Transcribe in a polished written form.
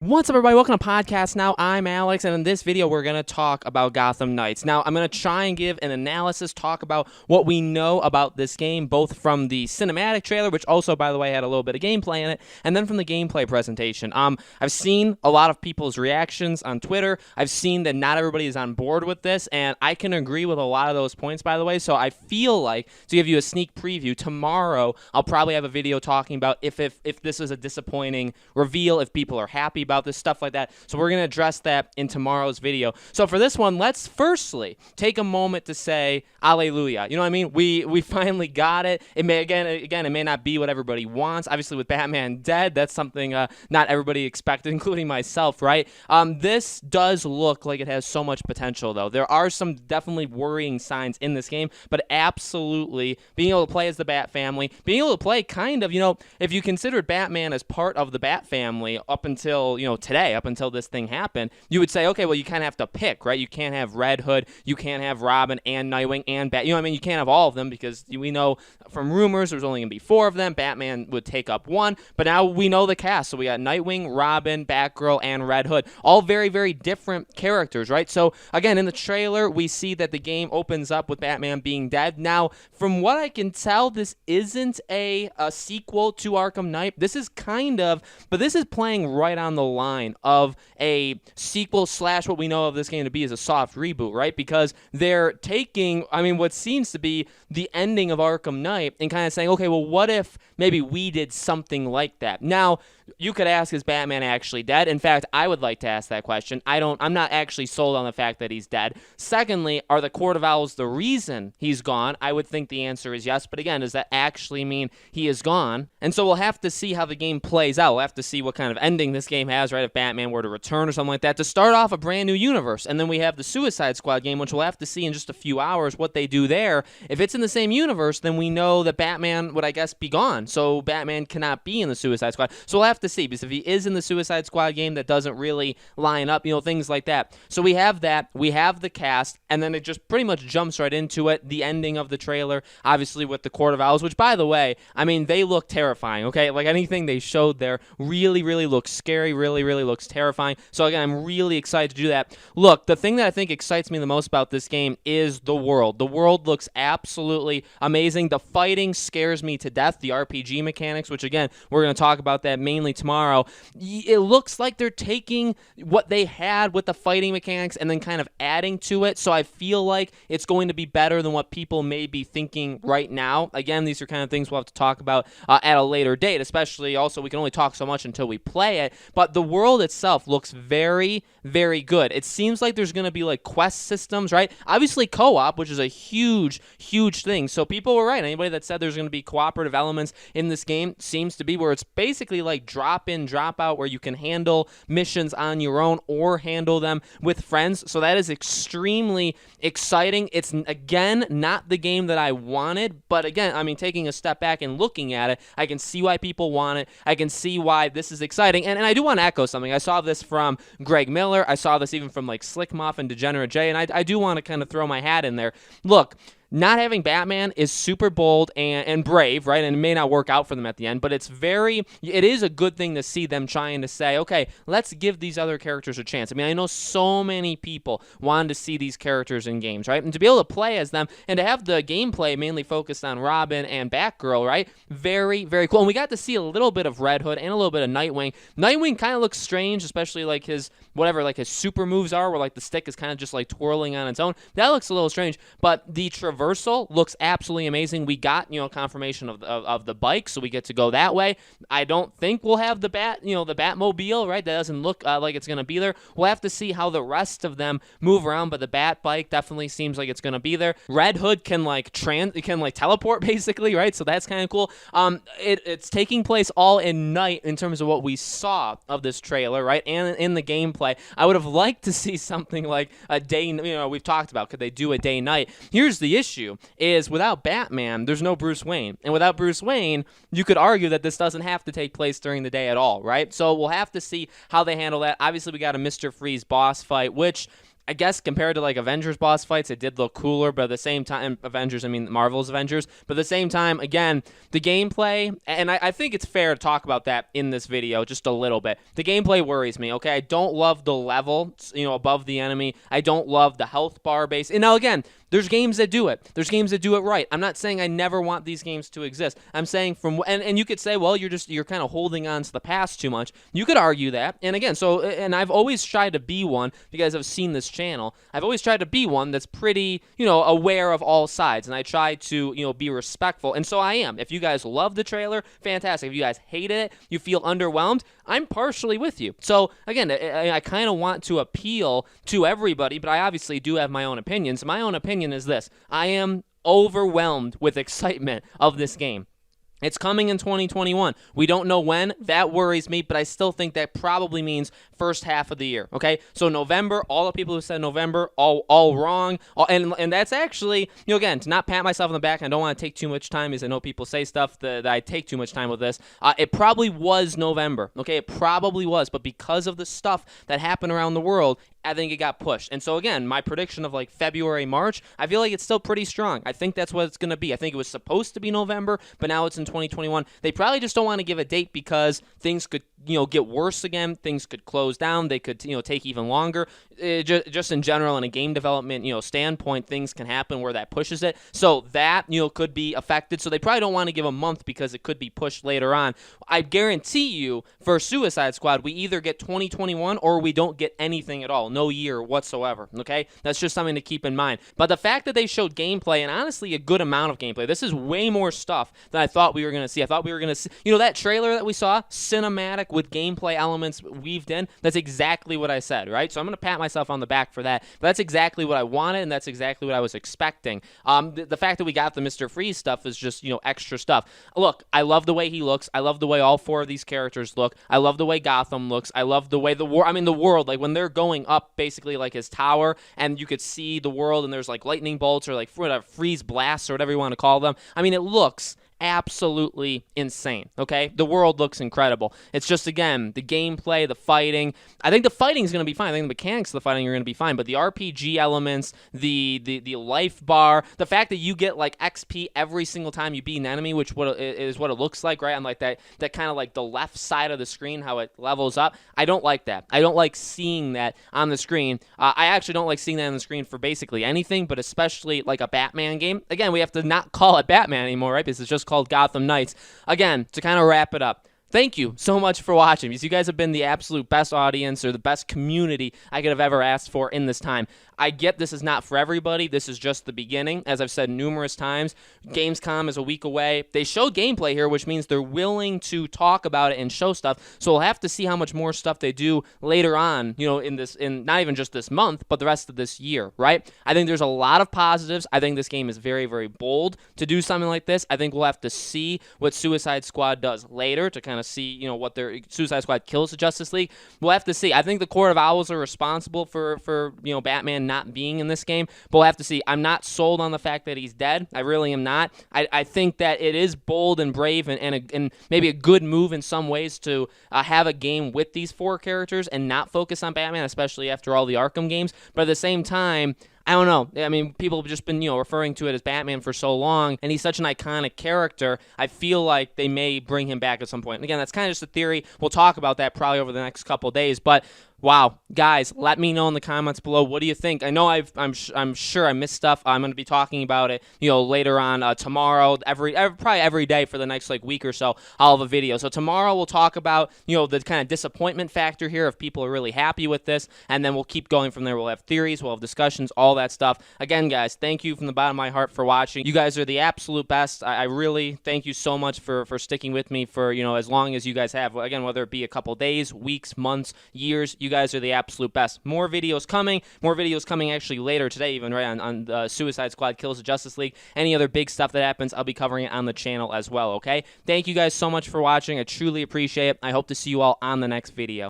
What's up, everybody? Welcome to Podcast Now. I'm Alex, and in this video, we're going to talk about Gotham Knights. Now, I'm going to try and give an analysis, talk about what we know about this game, both from the cinematic trailer, which also, by the way, had a little bit of gameplay in it, and then from the gameplay presentation. I've seen a lot of people's reactions on Twitter. I've seen that not everybody is on board with this, and I can agree with a lot of those points, by the way. So I feel like, to give you a sneak preview, tomorrow I'll probably have a video talking about if this is a disappointing reveal, if people are happy about this, stuff like that. So we're going to address that in tomorrow's video. So for this one, let's firstly take a moment to say Alleluia. You know what I mean? We finally got it. It may again it may not be what everybody wants. Obviously with Batman dead, that's something not everybody expected, including myself, right? This does look like it has so much potential, though. There are some definitely worrying signs in this game, but absolutely being able to play as the Bat family, being able to play kind of, if you considered Batman as part of the Bat family up until today, up until this thing happened, you would say, okay, well, you kind of have to pick, right? You can't have Red Hood, you can't have Robin and Nightwing and Bat. You can't have all of them because we know from rumors there's only going to be 4 of them. Batman would take up 1, but now we know the cast. So we got Nightwing, Robin, Batgirl, and Red Hood. All very, very different characters, right? So again, in the trailer, we see that the game opens up with Batman being dead. Now, from what I can tell, this isn't a sequel to Arkham Knight. This is but this is playing right on the line of a sequel / what we know of this game to be is a soft reboot, right? Because they're taking, what seems to be the ending of Arkham Knight and kind of saying, okay, well, what if maybe we did something like that? Now, you could ask, is Batman actually dead? In fact, I would like to ask that question. I'm not actually sold on the fact that he's dead. Secondly, are the Court of Owls the reason he's gone? I would think the answer is yes, but again, does that actually mean he is gone? And so we'll have to see how the game plays out. We'll have to see what kind of ending this game has, right, if Batman were to return or something like that, to start off a brand new universe. And then we have the Suicide Squad game, which we'll have to see in just a few hours what they do there. If it's in the same universe, then we know that Batman would, I guess, be gone. So Batman cannot be in the Suicide Squad. So we'll have to see, because if he is in the Suicide Squad game, that doesn't really line up, things like that. So we have that, we have the cast, and then it just pretty much jumps right into it, the ending of the trailer, obviously with the Court of Owls, which, by the way, they look terrifying, okay? Like, anything they showed there really, really looks scary, really, really looks terrifying. So again, I'm really excited to do that. Look, the thing that I think excites me the most about this game is the world. The world looks absolutely amazing. The fighting scares me to death, the RPG mechanics, which again, we're going to talk about that mainly tomorrow. It looks like they're taking what they had with the fighting mechanics and then kind of adding to it, so I feel like it's going to be better than what people may be thinking right now. Again, these are kind of things we'll have to talk about at a later date, especially also we can only talk so much until we play it, but the world itself looks very, very good. It seems like there's going to be like quest systems, right? Obviously co-op, which is a huge, huge thing, so people were right. Anybody that said there's going to be cooperative elements in this game seems to be where it's basically like drop in, drop out, where you can handle missions on your own or handle them with friends. So that is extremely exciting. It's, again, not the game that I wanted, but again, taking a step back and looking at it, I can see why people want it. I can see why this is exciting. And I do want to echo something. I saw this from Greg Miller. I saw this even from like Slick Muff and Degenerate Jay, and I do want to kind of throw my hat in there. Look, not having Batman is super bold and brave, right? And it may not work out for them at the end, but it is a good thing to see them trying to say, okay, let's give these other characters a chance. I know so many people wanted to see these characters in games, right? And to be able to play as them and to have the gameplay mainly focused on Robin and Batgirl, right? Very, very cool. And we got to see a little bit of Red Hood and a little bit of Nightwing. Nightwing kind of looks strange, especially like his super moves are, where like the stick is kind of just like twirling on its own. That looks a little strange, but the traversal looks absolutely amazing. We got, confirmation of the bike, so we get to go that way. I don't think we'll have the Batmobile, right? That doesn't look like it's going to be there. We'll have to see how the rest of them move around, but the Bat bike definitely seems like it's going to be there. Red Hood can teleport basically, right? So that's kind of cool. It's taking place all in night in terms of what we saw of this trailer, right? And in the gameplay, I would have liked to see something like a day, we've talked about, could they do a day-night? Here's the issue, is without Batman, there's no Bruce Wayne. And without Bruce Wayne, you could argue that this doesn't have to take place during the day at all, right? So we'll have to see how they handle that. Obviously, we got a Mr. Freeze boss fight, which I guess compared to like Avengers boss fights, it did look cooler, but at the same time, Avengers, I mean Marvel's Avengers, but at the same time, again, the gameplay, and I think it's fair to talk about that in this video just a little bit. The gameplay worries me, okay? I don't love the level, above the enemy. I don't love the health bar base. And now again, there's games that do it. There's games that do it right. I'm not saying I never want these games to exist. I'm saying and you could say, well, you're kind of holding on to the past too much. You could argue that. And again, and I've always tried to be one, because I've seen this channel. I've always tried to be one that's pretty, aware of all sides, and I try to, be respectful. And so I am. If you guys love the trailer, fantastic. If you guys hated it, you feel underwhelmed, I'm partially with you. So again, I kind of want to appeal to everybody, but I obviously do have my own opinions. My own opinion is this: I am overwhelmed with excitement of this game. It's coming in 2021. We don't know when. That worries me, but I still think that probably means first half of the year, okay? So November, all the people who said November, all wrong. And that's actually, again, to not pat myself on the back, I don't want to take too much time, because I know people say stuff that I take too much time with this. It probably was November, okay? It probably was, but because of the stuff that happened around the world, I think it got pushed. And so again, my prediction of like February, March, I feel like it's still pretty strong. I think that's what it's going to be. I think it was supposed to be November, but now it's in 2021. They probably just don't want to give a date because things could, get worse again. Things could close down. They could, take even longer. Just in general, in a game development, standpoint, things can happen where that pushes it. So that, could be affected. So they probably don't want to give a month because it could be pushed later on. I guarantee you, for Suicide Squad, we either get 2021 or we don't get anything at all. No year whatsoever, okay? That's just something to keep in mind. But the fact that they showed gameplay, and honestly a good amount of gameplay, this is way more stuff than I thought we were going to see. I thought we were going to see, that trailer that we saw, cinematic with gameplay elements weaved in, that's exactly what I said, right? So I'm going to pat myself on the back for that. But that's exactly what I wanted, and that's exactly what I was expecting. The fact that we got the Mr. Freeze stuff is just, extra stuff. Look, I love the way he looks. I love the way all four of these characters look. I love the way Gotham looks. I love the way the world, like when they're going up basically like his tower, and you could see the world, and there's like lightning bolts or like freeze blasts or whatever you want to call them. I mean, it looks absolutely insane, okay? The world looks incredible. It's just, again, the gameplay, the fighting. I think the fighting is going to be fine. I think the mechanics of the fighting are going to be fine, but the RPG elements, the life bar, the fact that you get like XP every single time you beat an enemy, which is what it looks like, right? On like that kind of like the left side of the screen, how it levels up. I don't like that. I don't like seeing that on the screen. I actually don't like seeing that on the screen for basically anything, but especially like a Batman game. Again, we have to not call it Batman anymore, right? Because it's just called Gotham Knights. Again, to kind of wrap it up, thank you so much for watching, because you guys have been the absolute best audience, or the best community I could have ever asked for in this time. I get this is not for everybody. This is just the beginning. As I've said numerous times, Gamescom is a week away. They showed gameplay here, which means they're willing to talk about it and show stuff. So we'll have to see how much more stuff they do later on, in not even just this month, but the rest of this year, right? I think there's a lot of positives. I think this game is very, very bold to do something like this. I think we'll have to see what Suicide Squad does later to kind of see, what their Suicide Squad kills the Justice League. We'll have to see. I think the Court of Owls are responsible for Batman not being in this game, but we'll have to see. I'm not sold on the fact that he's dead. I really am not. I think that it is bold and brave and maybe a good move in some ways to have a game with these four characters and not focus on Batman, especially after all the Arkham games. But at the same time, I don't know. I mean, people have just been, referring to it as Batman for so long, and he's such an iconic character. I feel like they may bring him back at some point. And again, that's kind of just a theory. We'll talk about that probably over the next couple days, but wow, guys, let me know in the comments below. What do you think? I know I'm sure I missed stuff. I'm going to be talking about it, later on tomorrow. Probably every day for the next week or so, I'll have a video. So tomorrow we'll talk about the kind of disappointment factor here, if people are really happy with this, and then we'll keep going from there. We'll have theories, we'll have discussions, all that stuff. Again, guys, thank you from the bottom of my heart for watching. You guys are the absolute best. I really thank you so much for sticking with me for as long as you guys have. Again, whether it be a couple days, weeks, months, years. You guys are the absolute best. More videos coming actually later today, even, right, on Suicide Squad Kills the Justice League. Any other big stuff that happens, I'll be covering it on the channel as well, okay? Thank you guys so much for watching. I truly appreciate it. I hope to see you all on the next video.